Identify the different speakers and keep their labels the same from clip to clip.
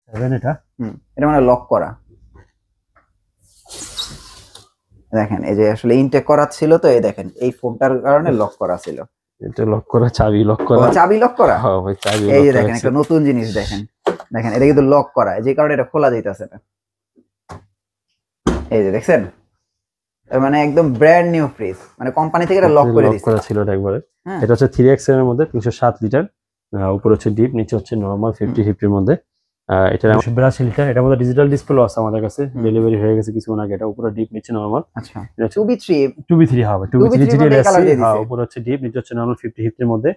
Speaker 1: 7 এটা
Speaker 2: এটা মানে লক করা, দেখেন এই যে আসলে ইনটেক করা ছিল তো, এই দেখেন এই ফোনটার কারণে লক করা ছিল।
Speaker 1: এটা লক করা, চাবি লক করা।
Speaker 2: চাবি লক করা,
Speaker 1: হ্যাঁ ভাই চাবি লক করা।
Speaker 2: এই যে দেখেন একটা নতুন জিনিস, দেখেন দেখেন এটা কিন্তু লক করা, যে কারণে এটা খোলা যাইতাছে না। এই যে দেখছেন, মানে একদম ব্র্যান্ড নিউ ফ্রিজ, মানে কোম্পানি থেকে এটা লক করে দিয়েছে।
Speaker 1: লক করা ছিল এটা একবারে। এটা হচ্ছে 3XL এর মধ্যে 307 লিটার, উপরে হচ্ছে ডিপ, নিচে হচ্ছে নরমাল 50-50 এর মধ্যে। এটা 82 লিটার। এটার মধ্যে ডিজিটাল ডিসপ্লে আছে আমাদের কাছে, ডেলিভারি হয়ে গেছে কিছুক্ষণ আগে। এটা উপরে ডিপ, নিচে নরমাল।
Speaker 2: আচ্ছা 2B3
Speaker 1: হবে, 2B3 GDLC। হ্যাঁ, উপরে হচ্ছে ডিপ, নিচে হচ্ছে নরমাল 50-50 এর মধ্যে।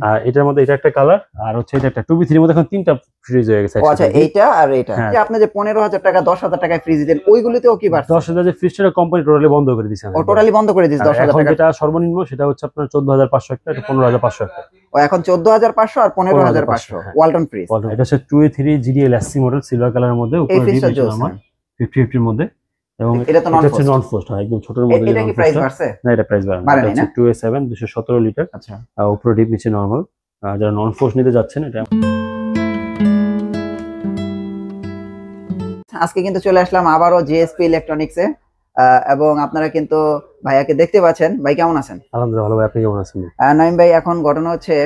Speaker 1: আর এটার মধ্যে এটা একটা কালার, আর হচ্ছে এটা একটা 2B3 এর মধ্যে এখন তিনটা ফ্রিজ হয়ে গেছে।
Speaker 2: আচ্ছা এইটা আর এটা, যে আপনি যে 15,000 টাকা 10,000 টাকায় ফ্রিজ দিতেন, ওইগুলিতেও কি বাড়ছে?
Speaker 1: 10,000 যে ফ্রিজটা কোম্পানি টোটালি বন্ধ করে দিয়েছে।
Speaker 2: ও টোটালি বন্ধ করে দিয়েছে 10,000 টাকা।
Speaker 1: যেটা সর্বনিম্ন সেটা হচ্ছে আপনার 14,500 টাকা, এটা 15,500 টাকা।
Speaker 2: ও এখন 14,500 আর 15,500 ওয়ালটন ফ্রিজ।
Speaker 1: এটা হচ্ছে 2A3 GDLC মডেল, সিলভার কালারের মধ্যে, উপরে ডিপ, নিচে নরমাল 50-50 এর মধ্যে। এবং
Speaker 2: এটা তো নন
Speaker 1: ফ্রস্ট, একদম ছোটর মধ্যে।
Speaker 2: এটা কি প্রাইস বাড়ছে?
Speaker 1: না, এটা প্রাইস বাড়ে না। এটা 2A7 217 লিটার।
Speaker 2: আচ্ছা,
Speaker 1: আর উপরে ডিপ, নিচে নরমাল। যারা নন ফোর্স নিতে যাচ্ছেন, এটা
Speaker 2: আজকে কিন্তু চলে আসলাম আবারও জেএসপি ইলেকট্রনিক্সে, এবং আপনারা কিন্তু ভাইয়াকে দেখতে পাচ্ছেন। ভাই কেমন আছেন?
Speaker 1: আলহামদুলিল্লাহ ভালো। ভাই আপনি কেমন আছেন?
Speaker 2: নাইম ভাই, এখন ঘটনা হচ্ছে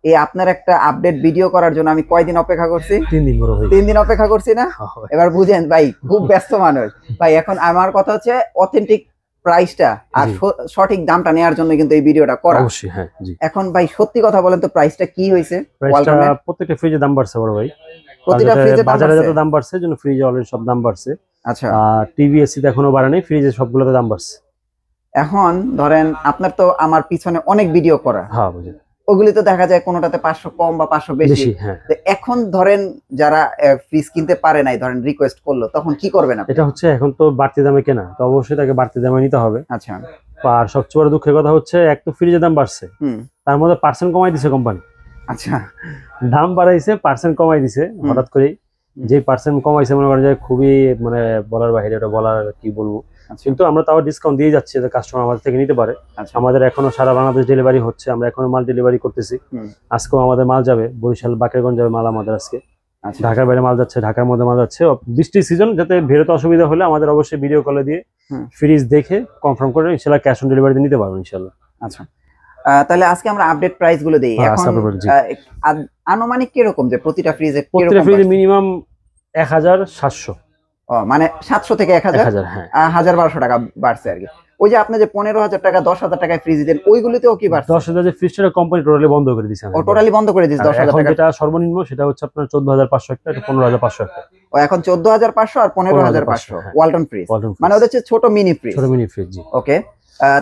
Speaker 2: এই আপনার একটা আপডেট ভিডিও করার জন্য আমি কয়দিন অপেক্ষা করছি?
Speaker 1: 3 দিন বড় ভাই।
Speaker 2: 3 দিন অপেক্ষা করছি না? এবার বুঝেন ভাই, খুব ব্যস্ত মানুষ ভাই। এখন আমার কথা হচ্ছে অথেন্টিক প্রাইসটা আর সঠিক দামটা নেওয়ার জন্য কিন্তু এই ভিডিওটা করা।
Speaker 1: অবশ্যই, হ্যাঁ জি।
Speaker 2: এখন ভাই সত্যি কথা বলেন তো, প্রাইসটা কি হইছে?
Speaker 1: প্রাইসটা প্রত্যেকটা ফ্রিজের দাম বাড়ছে বড় ভাই।
Speaker 2: প্রতিটা ফ্রিজের
Speaker 1: বাজারে যত দাম বাড়ছে, জন্য ফ্রিজে অলরেডি সব দাম বাড়ছে।
Speaker 2: আচ্ছা,
Speaker 1: আর টিভিএসসি তে এখনো বাড়ে নাই, ফ্রিজে সবগুলোতে দাম বাড়ছে।
Speaker 2: এখন ধরেন আপনার তো আমার পিছনে অনেক ভিডিও করা,
Speaker 1: হ্যাঁ বুঝি,
Speaker 2: ওগুলি তো দেখা যায় কোনোটাতে 500 কম বা 500 বেশি।
Speaker 1: হ্যাঁ।
Speaker 2: এখন ধরেন যারা ফ্রিজ কিনতে পারে নাই, ধরেন রিকোয়েস্ট করলো, তখন কি করবেন আপনি?
Speaker 1: এটা হচ্ছে এখন তো বাড়তি দামে কেনা, তো অবশ্যই তাকে বাড়তি দামে নিতে হবে।
Speaker 2: আচ্ছা,
Speaker 1: আর সবচেয়ে বড় দুঃখের কথা হচ্ছে, এক তো ফ্রিজের দাম বাড়ছে, তার মধ্যে পার্সেন্ট কমাই দিছে কোম্পানি।
Speaker 2: আচ্ছা,
Speaker 1: দাম বাড়াইছে, পার্সেন্ট কমাই দিছে হঠাৎ করেই। যে পার্সেন্ট কমাইছে মনে করেন যে খুবই মানে বলার বাইরে, এটা বলার কি বলবো। কিন্তু আমরা তাও ডিসকাউন্ট দিয়ে যাচ্ছি যাতে কাস্টমার আমাদের থেকে নিতে পারে। আমাদের এখনো সারা বাংলাদেশ ডেলিভারি হচ্ছে, আমরা এখনো মাল ডেলিভারি করতেছি। আজকেও আমাদের মাল যাবে বরিশাল, বাকেরগঞ্জ যাবে মাল আমাদের আজকে। ঢাকার বাইরে মাল যাচ্ছে, ঢাকার মধ্যে মাল যাচ্ছে। বৃষ্টির সিজন, যাতে বেরোতে অসুবিধা হলে আমাদের অবশ্যই ভিডিও কলে দিয়ে ফ্রিজ দেখে কনফার্ম করে ইনশাআল্লাহ ক্যাশ অন ডেলিভারি নিতে পারবো ইনশাআল্লাহ।
Speaker 2: আচ্ছা, তাহলে আজকে আমরা আপডেট প্রাইস গুলো দেই। এখন আনুমানিক কিরকম যে প্রতিটা ফ্রিজে
Speaker 1: মিনিমাম 1,700,
Speaker 2: মানে 700 থেকে 1000, হ্যাঁ 1,000-1,200 টাকা বাড়ছে আর কি। ওই যে আপনি যে 15,000 টাকা 10,000 টাকায় ফ্রিজ দিতেন, ওইগুলিতেও কি বাড়ছে?
Speaker 1: 10,000 যে ফ্রিজটা কোম্পানি টোটালি বন্ধ করে দিয়েছে।
Speaker 2: ও টোটালি বন্ধ করে দিয়েছে 10,000 টাকা।
Speaker 1: যেটা সর্বনিম্ন সেটা হচ্ছে আপনার 14,500 টাকা, এটা 15,500 টাকা।
Speaker 2: ও এখন 14,500 আর 15,500 ওয়ালটন ফ্রিজ, মানে ওদের হচ্ছে ছোট মিনি ফ্রিজ। জি ওকে,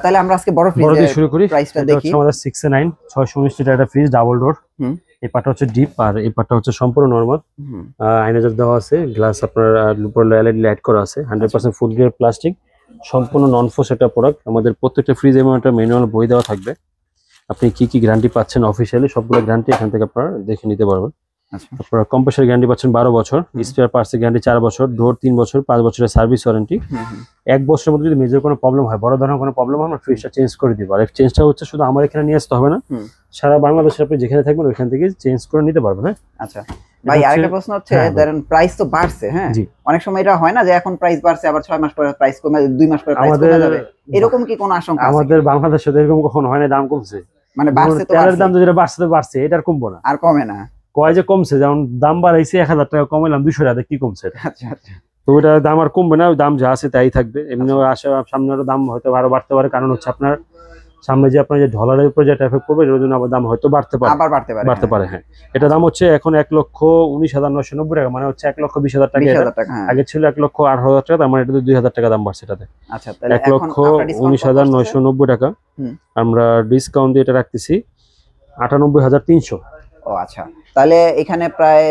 Speaker 2: তাহলে আমরা আজকে বড় ফ্রিজ দিয়ে শুরু করি। প্রাইসটা দেখি।
Speaker 1: আমাদের 6A9 619 লিটার একটা ফ্রিজ, ডাবল ডোর। এই পার্টটা হচ্ছে ডিপ, আর এই পার্টটা হচ্ছে সম্পূর্ণ নরমাল। আয়নাজার দেওয়া আছে, গ্লাস আপনার উপরে এলইডি লাইট করা আছে, 100% ফুড গ্রেড প্লাস্টিক, সম্পূর্ণ নন ফোর্স একটা প্রোডাক্ট। আমাদের প্রত্যেকটা ফ্রিজে এমন একটা ম্যানুয়াল বই দেওয়া থাকবে, আপনি কি কি গ্যারান্টি পাচ্ছেন অফিসিয়ালি সবগুলো গ্যারান্টি এখান থেকে আপনারা দেখে নিতে পারবেন। আপনারা কম্প্রেসার গ্যারান্টি পাচ্ছেন 12 বছর, স্পেয়ার পার্টসের গ্যারান্টি 4 বছর, ডোর 3 বছর, 5 বছরের সার্ভিস ওয়ারেন্টি। 1 বছরের মধ্যে যদি মেজর কোনো প্রবলেম হয়, বড় ধরনের কোনো প্রবলেম হয়, আমরা ফ্রিজটা চেঞ্জ করে দিব। আর এই চেঞ্জটা হচ্ছে শুধু আমার এখানে নিয়ে আসতে হবে না, সারা বাংলাদেশে আপনি যেখানে থাকবেন ওইখান থেকে চেঞ্জ করে নিতে পারবেন। হ্যাঁ
Speaker 2: আচ্ছা ভাই, আরেকটা প্রশ্ন হচ্ছে, ধরেন প্রাইস তো বাড়ছে, হ্যাঁ অনেক সময় এটা হয় না যে এখন প্রাইস বাড়ছে, আবার 6 মাস পরে প্রাইস কমে, 2 মাস পরে প্রাইস কমে যাবে, এরকম কি কোনো আশঙ্কা আছে?
Speaker 1: আমাদের বাংলাদেশে এরকম কখনো হয় না, দাম কমছে,
Speaker 2: মানে বাড়ছে তো
Speaker 1: তেলের দাম যেটা বাড়ছে তো বাড়ছে, এটা আর কমবো না,
Speaker 2: আর কমে না।
Speaker 1: কয় যে কমছে, যেমন দাম বাড়াইছে 1,000 টাকা, কমাইলাম 200 টাকা, কি কমছে?
Speaker 2: আচ্ছা আচ্ছা,
Speaker 1: তো ওটা দাম আর কমবে না, ওই দাম যা আছে তাই থাকবে। এমনি সামনে আরো দাম হয়তো আরো বাড়তে পারে, কারণ হচ্ছে আপনার সামনে যে আপনার যে ডলারের উপর যেটা এফেক্ট করবে, এর জন্য আবার দাম হয়তো বাড়তে পারে। হ্যাঁ, এটা দাম হচ্ছে এখন 1,19,990 টাকা, মানে হচ্ছে 1,20,000 টাকা। আগে ছিল 1,08,000 টাকা, তার মানে এটা 2,000 টাকা দাম বাড়ছে এটাতে।
Speaker 2: আচ্ছা,
Speaker 1: 1,19,990 টাকা। আমরা ডিসকাউন্ট দিয়ে এটা রাখতেছি 98,300।
Speaker 2: ও আচ্ছা, তাহলে এখানে প্রায়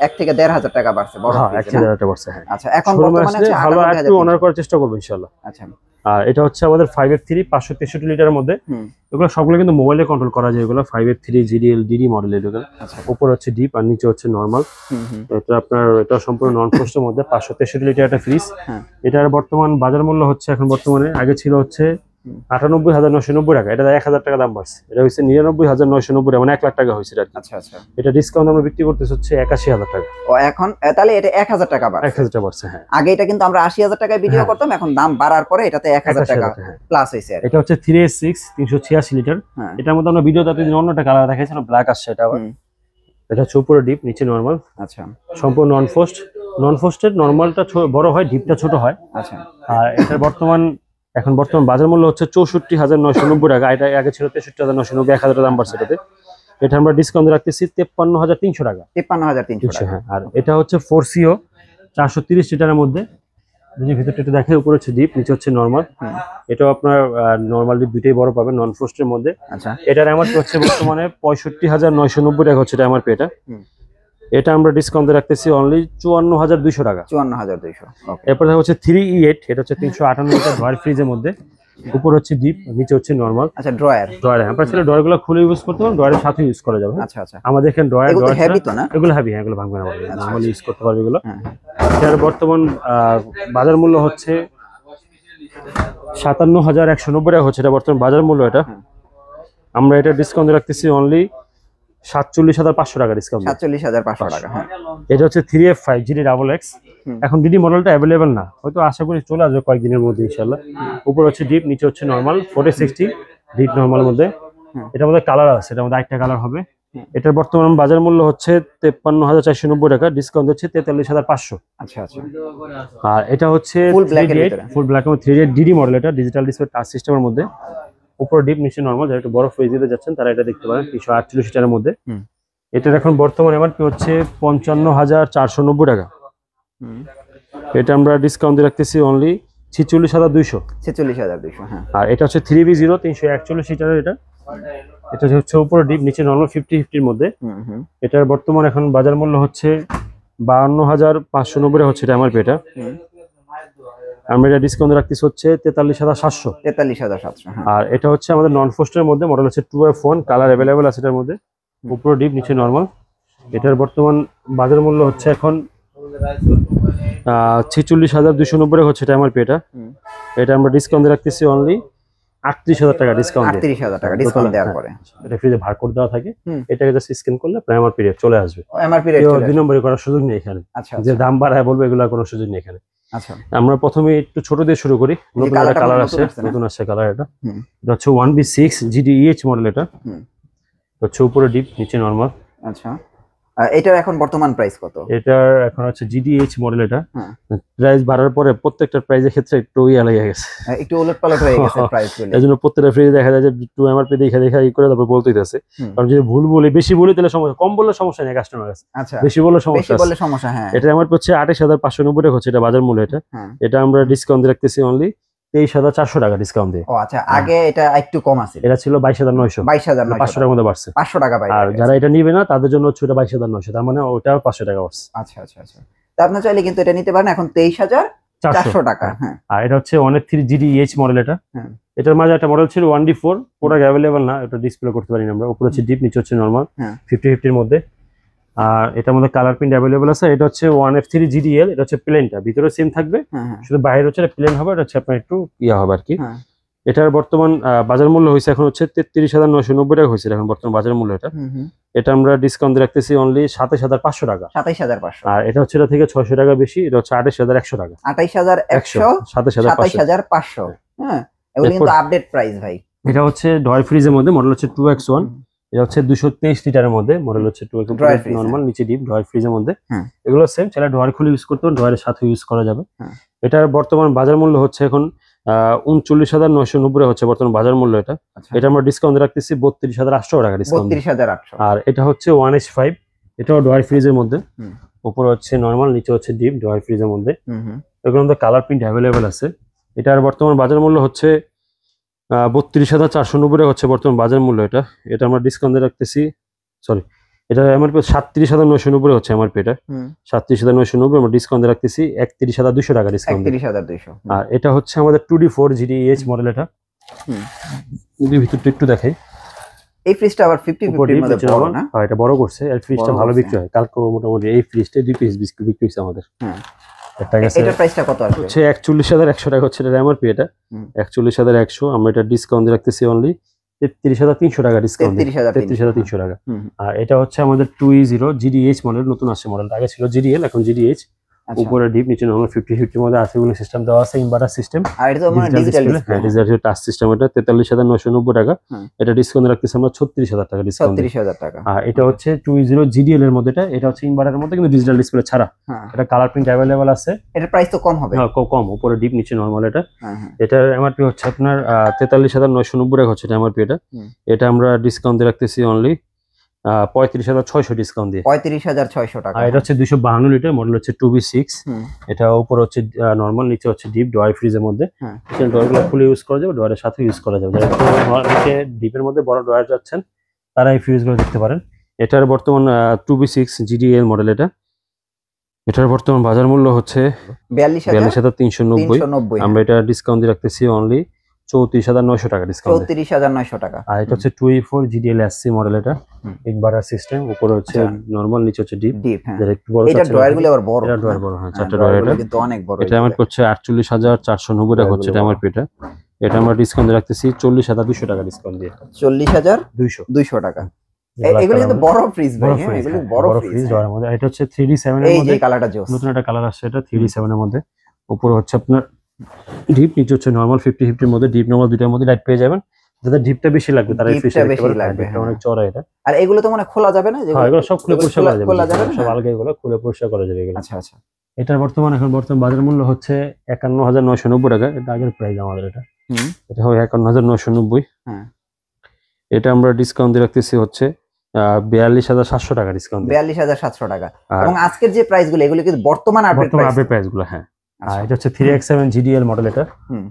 Speaker 2: 1 থেকে 1,500 টাকা বাড়ছে, বড়
Speaker 1: হ্যাঁ 1 থেকে 1,500 বাড়ছে। হ্যাঁ
Speaker 2: আচ্ছা, এখন বর্তমানে আছে
Speaker 1: ভালো একটু অনার করার চেষ্টা করব ইনশাআল্লাহ।
Speaker 2: আচ্ছা,
Speaker 1: আর এটা হচ্ছে আমাদের 5F3 563 লিটারের মধ্যে। এগুলো সবগুলো কিন্তু মোবাইলে কন্ট্রোল করা যায়, এগুলো 5F3 GDL DD মডেল। এগুলো উপরে হচ্ছে ডিপ আর নিচে হচ্ছে নরমাল। এটা আপনার এটা সম্পূর্ণ নন ফ্রস্টের মধ্যে 563 লিটার একটা ফ্রিজ। এটার বর্তমান বাজার মূল্য হচ্ছে এখন বর্তমানে, আগে ছিল হচ্ছে 98,990 টাকা, এটা 1000 টাকা দাম বাড়ছে, এটা হচ্ছে 99,990 টাকা, মানে 1 লাখ টাকা হয়েছে।
Speaker 2: আচ্ছা আচ্ছা,
Speaker 1: এটা ডিসকাউন্ট আমরা বিক্রি করতেছি হচ্ছে 81,000 টাকা।
Speaker 2: ও এখন তাহলে এটা 1000 টাকা বাড়ছে,
Speaker 1: 1000 টাকা বাড়ছে। হ্যাঁ,
Speaker 2: আগে এটা কিন্তু আমরা 80,000 টাকায় বিক্রি করতাম, এখন দাম বাড়ার পরে এটাতে 1000 টাকা প্লাস হয়েছে।
Speaker 1: এটা হচ্ছে 386 386 লিটার। এটার মধ্যে আমরা ভিডিওতে এতদিন অন্যটা কালার দেখাইছিলাম, ব্ল্যাক আসছে এটা আবার। এটা হচ্ছে উপরে ডিপ, নিচে নরমাল।
Speaker 2: আচ্ছা,
Speaker 1: সম্পূর্ণ নন ফোস্টেড, নরমালটা বড় হয়, ডিপটা ছোট হয়।
Speaker 2: আচ্ছা,
Speaker 1: আর এটার বর্তমান বাজার মূল্য হচ্ছে 64,990 টাকা, এটা আগে ছিল 63,990, 1000 টাকা দাম বাড়ছে এটাতে। এটা আমরা ডিসকাউন্ট রাখতেছি 53,300 টাকা।
Speaker 2: 53,300 টাকা।
Speaker 1: হ্যাঁ, আর এটা হচ্ছে 4CO 430 লিটারের মধ্যে, যদি ভিতরটা একটু দেখে, উপরে হচ্ছে ডিপ, নিচে হচ্ছে নরমাল। এটাও আপনার নরমাল ডিপ দুইটাই বড় পাবেন নন ফোস্টের মধ্যে।
Speaker 2: আচ্ছা,
Speaker 1: এটার এমআরপি হচ্ছে বর্তমানে 65,990 টাকা হচ্ছে এটা এমআরপি। এটা আমরা ডিসকাউন্টে রাখতেছি অনলি 54,200 টাকা।
Speaker 2: 54,200।
Speaker 1: এরপর হচ্ছে 3E8, এটা হচ্ছে 358 লিটার ড্রয়ার ফ্রিজের মধ্যে, উপর হচ্ছে ডিপ, নিচে হচ্ছে নরমাল।
Speaker 2: আচ্ছা, ড্রয়ার
Speaker 1: আপনারা চাইলে ড্রয়ারগুলো খুলে ইউজ করতে পারেন, ড্রয়ারের সাথে ইউজ করা যাবে।
Speaker 2: আচ্ছা আচ্ছা,
Speaker 1: আমাদের এখানে ড্রয়ার
Speaker 2: হেভি তো না,
Speaker 1: এগুলো হেভি, এগুলো ভাঙবে না, নরমালি ইউজ করতে পারবে এগুলো। এটার বর্তমান বাজার মূল্য হচ্ছে 57,190 টাকা হচ্ছে এটা বর্তমান বাজার মূল্য। এটা আমরা এটা ডিসকাউন্ট রাখতেছি অনলি 47,500 টাকা ডিসকাউন্ট।
Speaker 2: 47,500 টাকা। হ্যাঁ,
Speaker 1: এটা হচ্ছে 3F5 GD XX। এখন ডিডি মডেলটা অ্যাভেলেবেল না, হয়তো আশা করি চলে আসবে কয়েকদিনের মধ্যে ইনশাআল্লাহ। উপরে হচ্ছে ডিপ, নিচে হচ্ছে নরমাল, 4060 ডিপ নরমালের মধ্যে। এটার মধ্যে কালার আছে, এটার মধ্যে একটা কালার হবে। এটার বর্তমান বাজার মূল্য হচ্ছে 53,490 টাকা, ডিসকাউন্ট হচ্ছে 43,500।
Speaker 2: আচ্ছা আচ্ছা,
Speaker 1: আর এটা হচ্ছে ফুল ব্ল্যাক এবং 3D ডিডি মডেল, এটা ডিজিটাল ডিসপ্লে টাচ সিস্টেমের মধ্যে। উপরে ডিপ, নিচে নরমাল। যারা একটু বড় ফ্রিজ দিতে যাচ্ছেন তারা এটা দেখতে পারেন, 348 লিটারের মধ্যে। এটার এখন বর্তমান এমআরপি হচ্ছে 55,490 টাকা। এটা আমরা ডিসকাউন্ট দিয়ে রাখতেছি অনলি 46,200।
Speaker 2: 46,200। হ্যাঁ,
Speaker 1: আর এটা হচ্ছে 3B0 341 লিটারের। এটা হচ্ছে উপরে ডিপ, নিচে নরমাল, 50-50 মধ্যে। এটার বর্তমান এখন বাজার মূল্য হচ্ছে 52,590 হচ্ছে এটা এমআরপি। এটা আমরা এটা ডিসকাউন্ট রাখতেছি হচ্ছে 43,700।
Speaker 2: 43,700।
Speaker 1: আর এটা হচ্ছে আমাদের নন ফোস্টের মধ্যে, মডেল হচ্ছে 2F1, কালার অ্যাভেলেবেল আছে এটার মধ্যে। উপরে ডিপ, নিচে নরমাল। এটার বর্তমান বাজার মূল্য হচ্ছে এখন 46,290 হচ্ছে এটা এমআরপি। এটা আমরা ডিসকাউন্ট রাখতেছি অনলি 38,000 টাকা ডিসকাউন্ট।
Speaker 2: 38,000 টাকা ডিসকাউন্ট দেওয়ার পরে
Speaker 1: এটা ফ্রিজে বারকোড দেওয়া থাকে, এটাকে জাস্ট স্ক্যান করলে আপনার এমআরপি রেট চলে আসবে।
Speaker 2: এমআরপি রেট
Speaker 1: দুই নম্বরে করার সুযোগ নেই এখানে।
Speaker 2: আচ্ছা,
Speaker 1: যে দাম বাড়ায় বলবে এগুলোর কোনো সুযোগ নেই এখানে।
Speaker 2: আচ্ছা,
Speaker 1: আমরা প্রথমে একটু ছোট দিয়ে শুরু করি। নতুন একটা কালার আছে, নতুন আসছে কালার। এটা হচ্ছে 1B6 GDEH মডেল। এটা হচ্ছে উপরে ডিপ, নিচে নরমাল।
Speaker 2: আচ্ছা, এটার এখন বর্তমান প্রাইস কত?
Speaker 1: এটার এখন হচ্ছে GDH মডেল। এটা প্রাইস বাড়ার পরে প্রত্যেকটা প্রাইসের ক্ষেত্রে একটু লেগে গেছে,
Speaker 2: একটু উলটপালট হয়ে গেছে প্রাইস গুলো।
Speaker 1: এজন্য প্রত্যেকটা ফ্রিজে দেখা যায় যে একটু এমআরপি দেখা ই করে তারপর বলতেই আছে। কারণ যদি ভুল বলি, বেশি বলি তাহলে সমস্যা, কম বললে সমস্যা নেই কাস্টমার কাছে।
Speaker 2: আচ্ছা,
Speaker 1: বেশি বললে সমস্যা।
Speaker 2: হ্যাঁ,
Speaker 1: এটা এমআরপি হচ্ছে 28,590 টাকা হচ্ছে এটা বাজার মূল্য। এটা আমরা ডিসকাউন্ট রাখতেছি অনলি 23,400 টাকা ডিসকাউন্ট দিয়ে।
Speaker 2: ও আচ্ছা, আগে এটা একটু কম আছে,
Speaker 1: এটা ছিল 22,900।
Speaker 2: 22,900
Speaker 1: টাকার মধ্যে বাড়ছে,
Speaker 2: 500 টাকা বাইরে।
Speaker 1: আর যারা এটা নিবে না তাদের জন্য হচ্ছে এটা 22,900, তার মানে ওটাও 500 টাকা বাড়ছে।
Speaker 2: আচ্ছা আচ্ছা আচ্ছা, তা আপনি চাইলে কিন্তু এটা নিতে পারেন এখন 23,400 টাকা। হ্যাঁ, আর
Speaker 1: এটা হচ্ছে 1F3 GDEH মডেল। এটার মাঝে একটা মডেল ছিল 1D4, প্রোডাক্ট অ্যাভেলেবল না, এটা ডিসপ্লে করতে পারি না আমরা। উপরে হচ্ছে ডিপ, নিচে হচ্ছে নরমাল, 50-50 মধ্যে। আর এটার মধ্যে কালার প্রিন্ট অ্যাভেলেবল আছে। এটা হচ্ছে 1F3 GDL, এটা হচ্ছে প্লেনটা, ভিতরে সেম থাকবে, শুধু বাইরে হচ্ছে প্লেন হবে। এটা হচ্ছে আপনার একটু হবে আর কি। এটার বর্তমান বাজার মূল্য হয়েছে এখন হচ্ছে 33,990 টাকা হয়েছে এখন বর্তমান বাজার মূল্য। এটা আমরা ডিসকাউন্ট রাখতেছি অনলি 27,500 টাকা।
Speaker 2: 27,500।
Speaker 1: আর এটা হচ্ছে এটা থেকে 600 টাকা বেশি, এটা হচ্ছে 28,100 টাকা।
Speaker 2: 28,100, 27,500। হ্যাঁ, এগুলো কিন্তু আপডেট প্রাইস ভাই।
Speaker 1: এটা হচ্ছে ড্রয়ার ফ্রিজের মধ্যে, মডেল হচ্ছে 2X1। এটা হচ্ছে 223 লিটারের মধ্যে, মডেল হচ্ছে 2X1 নরমাল, নিচে ডিপ, ড্রয়ার ফ্রিজের মধ্যে। এগুলো সেম, চাইলে ড্রয়ার খুলে ইউজ করতে পারেন, ড্রয়ারের সাথে ইউজ করা যাবে। এটার বর্তমান বাজার মূল্য হচ্ছে এখন 39,990 হচ্ছে বর্তমান বাজার মূল্য। এটা আমরা ডিসকাউন্ট রাখতেছি 32,800 টাকা ডিসকাউন্ট।
Speaker 2: 32,800।
Speaker 1: আর এটা হচ্ছে 1H5, এটাও ড্রয়ার ফ্রিজের মধ্যে, উপরে হচ্ছে নরমাল, নিচে হচ্ছে ডিপ, ড্রয়ার ফ্রিজের মধ্যে। এগুলোর মধ্যে কালার প্রিন্ট অ্যাভেলেবেল আছে। এটার বর্তমান বাজার মূল্য হচ্ছে 32,490 হচ্ছে বর্তমান বাজার মূল্য। এটা আমরা ডিসকাউন্ট রাখতেছি, সরি, এটা এমআরপি 37,990 হচ্ছে এমআরপি। এটা 37,990 আমরা ডিসকাউন্ট রাখতেছি 31,200 টাকা ডিসকাউন্ট।
Speaker 2: 31,200।
Speaker 1: আর এটা হচ্ছে আমাদের 2D4 GDEH মডেল। এটা যদি ভিতরটা একটু দেখাই,
Speaker 2: এই ফ্রিজটা আবার 50-50 এর মধ্যে বড় না?
Speaker 1: হ্যাঁ, এটা বড় করছে। এই ফ্রিজটা ভালো বিক্রি হয়। কালকে মোটামুটি এই ফ্রিজটা 2 পিস বিস্কুট বিক্রি হইছে আমাদের।
Speaker 2: হ্যাঁ, এটার প্রাইসটা কত আসবে?
Speaker 1: হচ্ছে 41100 টাকা হচ্ছে এটা এমআরপি। এটা 41100, আমরা এটা ডিসকাউন্ট দিয়ে রাখতেছি অনলি 33300 টাকা ডিসকাউন্ট, 33300 টাকা। আর এটা হচ্ছে আমাদের 2E0 GDH মডেল, নতুন আসছে মডেলটা। আগে ছিল GDL, এখন GDH। উপরে ডিপ, নিচে নরমাল 50-50 এর মধ্যে আছে। গুলো সিস্টেম দেওয়া আছে, ইনভার্টার সিস্টেম।
Speaker 2: আর এটা তো মানে ডিজিটাল ডিসপ্লে,
Speaker 1: হ্যাঁ ডিজিটাল টাচ সিস্টেম। এটা 43990 টাকা। এটা ডিসকাউন্ট রাখতেছি আমরা 36000 টাকা ডিসকাউন্ট,
Speaker 2: 36000 টাকা।
Speaker 1: আর এটা হচ্ছে 2E0 GDL এর মধ্যে। এটা হচ্ছে ইনভার্টারের মধ্যে কিন্তু ডিজিটাল ডিসপ্লে ছাড়া। এটা কালার প্রিন্ট अवेलेबल আছে।
Speaker 2: এটার প্রাইস তো কম হবে?
Speaker 1: হ্যাঁ কম, উপরে ডিপ নিচে নরমাল। এটা এটার এমআরপি হচ্ছে আপনার 43990 টাকা হচ্ছে এটা এমআরপি। এটা আমরা ডিসকাউন্ট দিয়ে রাখতেছি অনলি 35600 ডিসকাউন্ট দিয়ে,
Speaker 2: 35600 টাকা।
Speaker 1: আর এটা হচ্ছে 252 লিটার মডেল, হচ্ছে 2B6। এটা উপরে হচ্ছে নরমাল, নিচে হচ্ছে ডিপ ডয়ার ফ্রিজের মধ্যে। এই ডয়ারগুলো খুলে ইউজ করা যাবে, ডয়ারের সাথে ইউজ করা যাবে। যারা নিচে ডিপের মধ্যে বড় ডয়ার যাচ্ছেন তারা এই ফ্রিজগুলো দেখতে পারেন। এটার বর্তমান 2B6 GDL মডেল। এটার বর্তমান বাজার মূল্য হচ্ছে 42390। আমরা এটা ডিসকাউন্ট দিয়ে রাখতেছি অনলি 34900 টাকা ডিসকাউন্ট,
Speaker 2: 34900 টাকা।
Speaker 1: আর এটা হচ্ছে 2E4 GDL SC মডেল। এটা ইনভার্টার সিস্টেম, উপরে হচ্ছে নরমাল, নিচে হচ্ছে ডিপ।
Speaker 2: এটা একটু বড়, এটা ডয়ারগুলো আবার বড়।
Speaker 1: এটা ডয়ার বড়, হ্যাঁ 4টা ডয়ার। এটা
Speaker 2: কিন্তু অনেক বড়।
Speaker 1: এটা আমার করছে 48490 টাকা হচ্ছে এটা আমার পেটা। এটা আমরা ডিসকাউন্ট দিয়ে রাখতেছি 40200 টাকা ডিসকাউন্ট দিয়ে,
Speaker 2: 40200 টাকা। এগুলো কিন্তু বড় ফ্রিজ ভাই, হ্যাঁ এগুলো বড় ফ্রিজ
Speaker 1: ডয়ারের মধ্যে। এটা হচ্ছে 3D7 এর মধ্যে,
Speaker 2: এই যে কালারটা জোস,
Speaker 1: নতুন একটা কালার আসছে। এটা 3D7 এর মধ্যে, উপরে হচ্ছে আপনার ডিপ, নিচে হচ্ছে নরমাল। 50-50 এর মধ্যে ডিপ নরমাল দুইটার মধ্যে লাইট পেয়ে যাবেন। যাদের ডিপটা বেশি লাগবে তারা এই ফ্রিজটা বেশি লাগবে, এটা অনেক চড়া এটা।
Speaker 2: আর এগুলো তো মানে খোলা যাবে না?
Speaker 1: হ্যাঁ এগুলো সব খুলে পরিষ্কার করা যাবে, সব আলগা এগুলো খুলে পরিষ্কার করা যাবে এগুলো।
Speaker 2: আচ্ছা আচ্ছা।
Speaker 1: এটার বর্তমান বাজার মূল্য হচ্ছে 51990 টাকা। এটা আগের প্রাইস আমাদের। এটা হয় 51990। এটা আমরা ডিসকাউন্ট দিয়ে রাখতেছি হচ্ছে 42700 টাকা ডিসকাউন্ট,
Speaker 2: 42700 টাকা। এবং আজকের যে প্রাইসগুলো এগুলো কিন্তু বর্তমান আপডেট
Speaker 1: প্রাইসগুলো। হ্যাঁ, আর এটা হচ্ছে 3X7 GDL মডেল। এটা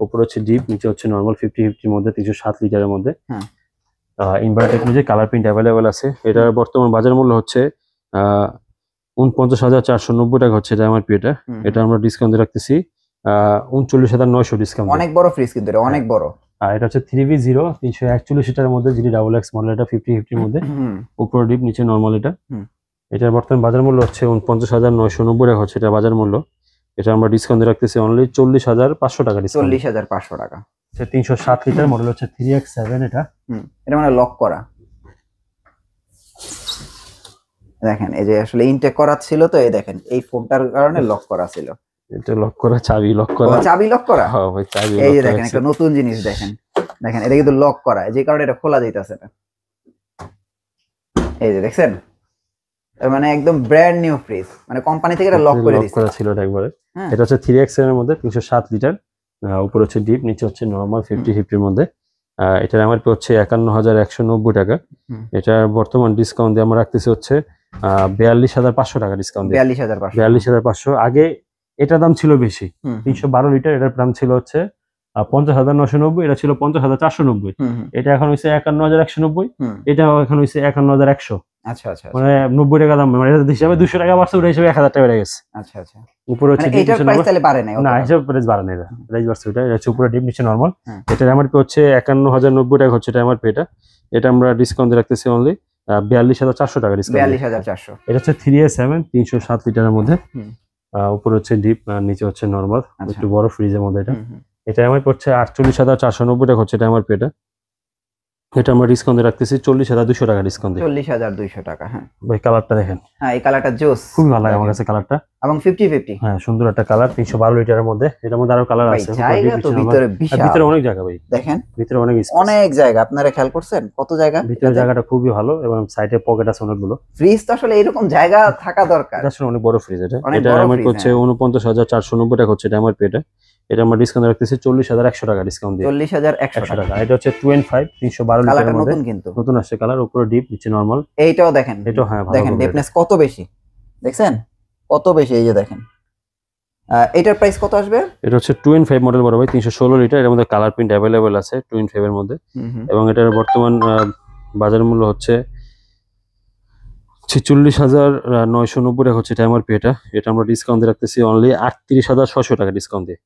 Speaker 1: উপরে হচ্ছে ডিপ, নিচে হচ্ছে নরমাল। 50-50 এর মধ্যে, 307 লিটারের মধ্যে। Inverter technology, colour print available আছে। এটার বর্তমান বাজার মূল্য হচ্ছে 49490 টাকা হচ্ছে এটা আমার পিটা। এটা আমরা ডিসকাউন্ট দিয়ে রাখতেছি 39900 ডিসকাউন্ট।
Speaker 2: অনেক বড় ফ্রিজ কিন্তু, এটা অনেক বড়।
Speaker 1: আর এটা হচ্ছে 3V0 341 লিটারের মধ্যে, GDXX মডেল। এটা 50-50 এর মধ্যে, উপরে ডিপ নিচে নরমাল। এটার বর্তমান বাজার মূল্য হচ্ছে 49990 টাকা হচ্ছে এটা বাজার মূল্য। এটা আমরা ডিসকাউন্ট দিয়ে রাখতেছি অনলি 40500 টাকা ডিসকাউন্ট,
Speaker 2: 40500 টাকা।
Speaker 1: 307 লিটার মডেল, হচ্ছে 3X7।
Speaker 2: এটা মানে লক করা, দেখেন এই যে আসলে ইনটেক করা ছিল তো, এই দেখেন এই ফোনটার কারণে লক করা ছিল।
Speaker 1: এটা লক করা, চাবি লক করা।
Speaker 2: চাবি লক করা,
Speaker 1: হ্যাঁ ভাই চাবি।
Speaker 2: এই যে দেখেন একটা নতুন জিনিস, দেখেন এটা কিন্তু লক করা, যে কারণে এটা খোলা যাইতাছে না। এই যে দেখছেন, মানে একদম ব্র্যান্ড নিউ ফ্রিজ, মানে কোম্পানি থেকে এটা লক করে দিয়েছে।
Speaker 1: লক করা ছিল এটা একবারে। এটা হচ্ছে 3X7 এর মধ্যে, 307 লিটার। উপরে হচ্ছে ডিপ, নিচে হচ্ছে নরমাল। 50-50 এর মধ্যে। এটার এমআরপি হচ্ছে 51190 টাকা। এটার বর্তমান ডিসকাউন্ট দিয়ে আমরা রাখতেছি হচ্ছে 42500 টাকা ডিসকাউন্ট, 42500। আগে এটার দাম ছিল বেশি, 312 লিটার। এটার দাম ছিল হচ্ছে 50990, এটা ছিল 50490। এটা এখন হইছে 51190, এটা এখন হইছে 51100।
Speaker 2: আচ্ছা আচ্ছা,
Speaker 1: মানে 90 টাকা দাম, মানে এটা হিসাবে 200 টাকা বাড়ছে, ওটা হিসাবে 1000 টাকা বেড়ে গেছে।
Speaker 2: আচ্ছা আচ্ছা।
Speaker 1: উপরে হচ্ছে
Speaker 2: এটার প্রাইস তাহলে বাড়ে নাই?
Speaker 1: না, হিসাব প্রাইস বাড়ে না, এটা প্রাইস বাড়ছে। এটা হচ্ছে উপরে ডিপ, নিচে নরমাল। এটার এমআরপি হচ্ছে 51090 টাকা হচ্ছে এটা এমআরপি। এটা আমরা ডিসকাউন্ট দিয়ে রাখতেছি অনলি 42400 টাকা ডিসকাউন্ট,
Speaker 2: 42400।
Speaker 1: এটা হচ্ছে 3A7 307 লিটারের মধ্যে। উপরে হচ্ছে ডিপ, নিচে হচ্ছে নরমাল, একটু বড় ফ্রিজের মধ্যে। এটা এমআরপি হচ্ছে 48490 টাকা হচ্ছে এটা এমআরপি। এটা আমরা ডিসকাউন্ট রাখতেছি 40200 টাকা ডিসকাউন্ট,
Speaker 2: 40200 টাকা। হ্যাঁ
Speaker 1: ভাই কালারটা দেখেন,
Speaker 2: হ্যাঁ এই কালারটা জোস,
Speaker 1: খুব ভালো লাগে আমার কাছে কালারটা।
Speaker 2: এবং 50-50,
Speaker 1: হ্যাঁ সুন্দর একটা কালার। 312 লিটারের মধ্যে, এটার মধ্যে আরো কালার আছে।
Speaker 2: জায়গা তো ভিতরে বিশাল,
Speaker 1: ভিতরে অনেক জায়গা ভাই,
Speaker 2: দেখেন
Speaker 1: ভিতরে অনেক
Speaker 2: অনেক জায়গা। আপনারা খেয়াল করছেন কত জায়গা?
Speaker 1: ভিতরে জায়গাটা খুবই ভালো, এবং সাইডে পকেট আছে অনেকগুলো।
Speaker 2: ফ্রিজ তো আসলে এরকম জায়গা থাকা দরকার।
Speaker 1: এটা আসলে অনেক বড় ফ্রিজ। এটা আমার হচ্ছে 49490 টাকা হচ্ছে এটা আমার পেটা। এটা আমরা ডিসকাউন্ট রাখতেছি 40100 টাকা ডিসকাউন্ট দিয়ে,
Speaker 2: 40100 টাকা।
Speaker 1: এটা হচ্ছে 25 312 লিটারের মধ্যে,
Speaker 2: কিন্তু
Speaker 1: নতুন আসছে কালার। উপরে ডিপ, নিচে নরমাল।
Speaker 2: এইটাও দেখেন,
Speaker 1: এটা হ্যাঁ ভালো,
Speaker 2: দেখেন ডেপনেস কত বেশি, দেখছেন কত বেশি। এই যে দেখেন, এটার প্রাইস কত আসবে? এটা
Speaker 1: হচ্ছে 25 মডেল বড় ভাই, 316 লিটার। এর মধ্যে কালার প্রিন্ট अवेलेबल আছে 25 এর মধ্যে। এবং এটার বর্তমান বাজার মূল্য হচ্ছে 46990 টাকা হচ্ছে এটা এমআরপি। এটা আমরা ডিসকাউন্ট দিয়ে রাখতেছি অনলি 38600 টাকা ডিসকাউন্ট দিয়ে,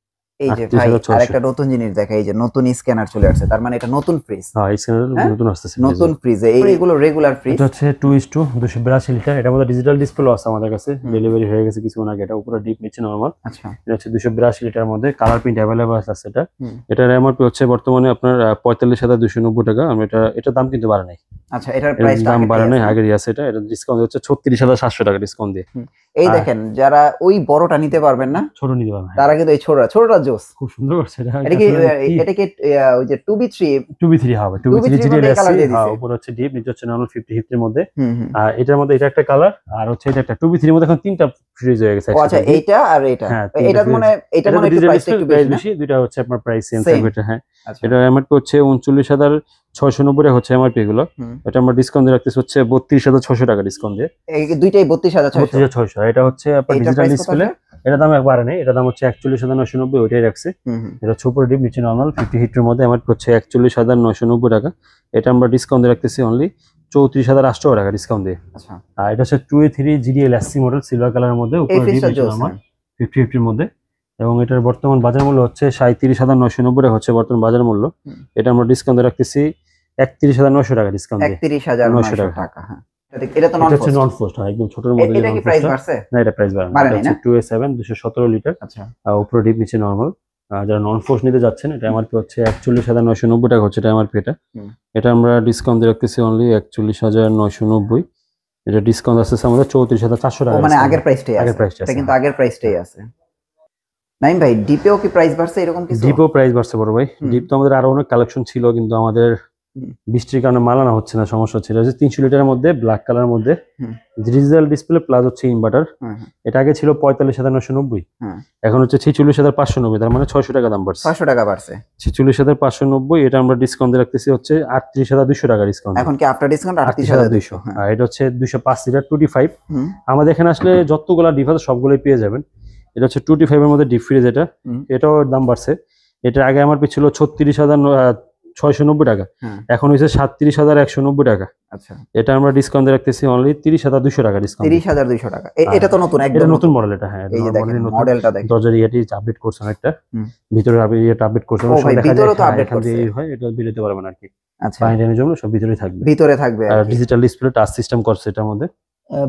Speaker 2: এই যে ভাই আরেকটা নতুন জিনিস দেখা, এই যে নতুন স্ক্যানার চলে আসছে, তার মানে এটা নতুন ফ্রিজ।
Speaker 1: হ্যাঁ এই স্ক্যানার নতুন আসছে,
Speaker 2: নতুন ফ্রিজ। এইগুলো রেগুলার ফ্রিজ।
Speaker 1: এটা হচ্ছে 2:282 লিটার। এটার মধ্যে ডিজিটাল ডিসপ্লে আছে আমাদের কাছে, ডেলিভারি হয়ে গেছে কিছুক্ষণ আগে। এটা উপরে ডিপ নিচে নরমাল।
Speaker 2: আচ্ছা,
Speaker 1: এটা হচ্ছে 282 লিটার মধ্যে কালার প্রিন্ট अवेलेबल আছে। এটা এটার এমআরপি হচ্ছে বর্তমানে আপনার 45,290 টাকা। আমরা এটা দাম কিন্তু বাড়ে নাই।
Speaker 2: আচ্ছা, এটার প্রাইস
Speaker 1: দাম বাড়ে নাই, আগেরই আছে। এটা ডিসকাউন্ট হচ্ছে 36,700 টাকা ডিসকাউন্ট দিয়ে।
Speaker 2: এই দেখেন, যারা ওই বড়টা নিতে পারবেন না,
Speaker 1: ছোট নিতে পারবেন,
Speaker 2: তারা কিন্তু এই ছোটটা জোস,
Speaker 1: খুব সুন্দর করছে।
Speaker 2: এটা কি ওই যে
Speaker 1: 2B3 হবে, 2B3 জিডিএলএসসি। হ্যাঁ, উপরে হচ্ছে ডিপ, নিচে হচ্ছে নরমাল 50 হিটের মধ্যে। আর এটার মধ্যে এটা একটা কালার, আর হচ্ছে এটা একটা 2B3 এর মধ্যে এখন তিনটা ফ্রিজ হয়ে গেছে।
Speaker 2: আচ্ছা, এইটা আর এটা, এটা মানে একটু প্রাইস একটু বেশি,
Speaker 1: দুইটা হচ্ছে আপনার প্রাইস সেম থাকবে। হ্যাঁ, এটা এমআরপি হচ্ছে 39,690 টাকা হচ্ছে এমআরপি এগুলো। এটা আমরা ডিসকাউন্ট দিয়ে রাখতেছি হচ্ছে 32,600 টাকা ডিসকাউন্ট দিয়ে।
Speaker 2: এই দুইটাই 32,600।
Speaker 1: এটা হচ্ছে আপনার ডিজিটাল ডিসপ্লে। এটা দাম একবারে নেই, এটা দাম হচ্ছে 41,990, ওইটাই রাখছি। এটা হচ্ছে উপরে ডিপ নিচে নরমাল 50 হিটের মধ্যে। এমআরপি হচ্ছে 41,990 টাকা। এটা আমরা ডিসকাউন্ট দিয়ে রাখতেছি অনলি 34,800 টাকা ডিসকাউন্ট দিয়ে।
Speaker 2: আচ্ছা,
Speaker 1: আর এটা হচ্ছে 2A3 জিডিএলএসসি মডেল, সিলভার কালারের মধ্যে, উপরে ডিপ নিচে নরমাল 50 হিটের মধ্যে। এবং এটার বর্তমান বাজার মূল্য হচ্ছে 37,990 টাকা হচ্ছে বর্তমান বাজার মূল্য। এটা আমরা ডিসকাউন্ট দিয়ে রাখতেছি 31,900 টাকা ডিসকাউন্ট দিয়ে।
Speaker 2: 31,900 টাকা। হ্যাঁ, এটা তো
Speaker 1: নন ফ্রস্ট, একদম ছোটর মধ্যে।
Speaker 2: এটা কি প্রাইস বাড়ছে?
Speaker 1: না, এটা প্রাইস বাড়ে না। 2A7 217 litre.
Speaker 2: আচ্ছা,
Speaker 1: আর উপরে ডিপ নিচে নরমাল। যারা নন ফ্রস্ট নিতে যাচ্ছেন, এটা এমআরপি হচ্ছে 41,990 টাকা হচ্ছে এটা এমআরপি। এটা আমরা ডিসকাউন্ট দিয়ে রাখতেছি অনলি 41,990। এটা ডিসকাউন্ট আছে আমাদের 34,400 টাকা।
Speaker 2: মানে আগের প্রাইসটাই আছে, এটা কিন্তু আগের প্রাইসটাই আছে। নাইম ভাই, ডিপেও কি প্রাইস বাড়ছে এরকম কিছু?
Speaker 1: ডিপেও প্রাইস বাড়ছে বড় ভাই। ডিপ তো আমাদের আরো অনেক কালেকশন ছিল, কিন্তু আমাদের বৃষ্টির কারণে মাল আনা হচ্ছে না, সমস্যা হচ্ছে। এটা হচ্ছে 300 লিটারের মধ্যে, ব্ল্যাক কালারের মধ্যে, ডিজিটাল ডিসপ্লে প্লাস হচ্ছে ইনভার্টার। এটা আগে ছিল 45,990, এখন হচ্ছে 46,590, তার মানে 600 টাকা দাম বাড়ছে।
Speaker 2: 600 টাকা বাড়ছে,
Speaker 1: 46,590। এটা আমরা ডিসকাউন্ট দিয়ে রাখতেছি হচ্ছে 38,200 টাকা ডিসকাউন্ট।
Speaker 2: এখন কি আফটার ডিসকাউন্ট 38,200।
Speaker 1: আর এটা হচ্ছে 205 লিটার 25। আমাদের এখানে আসলে যতগুলা ডিপ আছে সবগুলোই পেয়ে যাবেন। এটা হচ্ছে 25 এর মধ্যে ডিপ ফ্রিজ। এটাও দাম বাড়ছে। এটা আগে এমআরপি ছিল 36,690 টাকা, এখন হয়েছে 37,190 টাকা।
Speaker 2: আচ্ছা,
Speaker 1: এটা আমরা ডিসকাউন্ট দিয়ে রাখতেছি অনলি 30,200 টাকা ডিসকাউন্ট।
Speaker 2: 30,200 টাকা। এটা তো নতুন, একদম
Speaker 1: নতুন মডেল। এটা হ্যাঁ,
Speaker 2: এই যে দেখেন মডেলটা দেখেন,
Speaker 1: দরজার ইয়েটি আপডেট করছেন, একটা ভিতরে আপডেট করছেন।
Speaker 2: ভিতরে তো আপডেট করছে,
Speaker 1: হয় এটা বেরোতে পারবেন আর কি।
Speaker 2: আচ্ছা,
Speaker 1: বাইরের জন্য সব ভিতরে থাকবে,
Speaker 2: আর
Speaker 1: ডিজিটাল ডিসপ্লে টাচ সিস্টেম করছে এটার মধ্যে।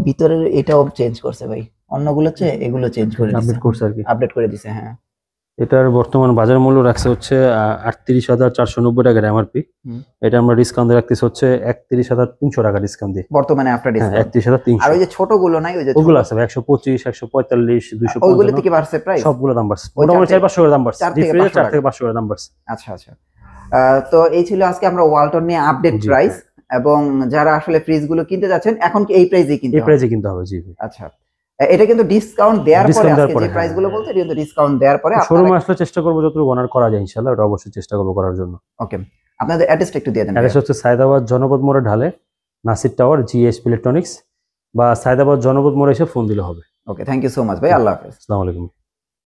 Speaker 2: ভিতরের এটাও চেঞ্জ করছে ভাই, অন্যগুলো চেয়ে এগুলো চেঞ্জ করে দিয়েছে,
Speaker 1: আপডেট করছে আর কি,
Speaker 2: আপডেট করে দিয়েছে। হ্যাঁ,
Speaker 1: এটার বর্তমান বাজার মূল্য রাখছে হচ্ছে 38,490 টাকার এমআরপি। এটা আমরা ডিসকাউন্ট দিয়ে রাখতেছি হচ্ছে 31,300 টাকা ডিসকাউন্ট দিয়ে বর্তমানে আফটার ডিসকাউন্ট। 31,300।
Speaker 2: আর ওই যে ছোটগুলো নাই, ওই যে
Speaker 1: ওগুলো আছে 125, 145, 250,
Speaker 2: ওইগুলো থেকে বাড়ছে প্রাইস,
Speaker 1: সবগুলো দাম বাড়ছে, মোটামুটি 4-500 করে দাম বাড়ছে। 4 থেকে 500 করে দাম বাড়ছে।
Speaker 2: আচ্ছা আচ্ছা, তো এই ছিল আজকে আমরা ওয়ালটন নিয়ে আপডেট প্রাইস। এবং যারা আসলে ফ্রিজ গুলো কিনতে যাচ্ছেন, এখন কি এই প্রাইসে কিনতে হবে? জি। আচ্ছা, এটা কিন্তু ডিসকাউন্ট দেওয়ার পরে, আজকে যে প্রাইস গুলো বলতে, এটা কিন্তু ডিসকাউন্ট দেওয়ার পরে
Speaker 1: শোরুমে আসলে চেষ্টা করব যতটুকু অনার করা যায় ইনশাআল্লাহ, ওটা অবশ্যই চেষ্টা করব করার জন্য।
Speaker 2: ওকে, আপনাদের অ্যাড্রেসটা একটু দিয়ে দেন।
Speaker 1: অ্যাড্রেস হচ্ছে সায়দাবাদ জনপদ মোড়ে ঢালে নাসির টাওয়ার, জিএস ইলেকট্রনিক্স, বা সায়দাবাদ জনপদ মোড়ে এসে ফোন দিলে হবে।
Speaker 2: ওকে, থ্যাংক ইউ সো মাচ ভাই, আল্লাহ হাফেজ।
Speaker 1: আসসালামু আলাইকুম।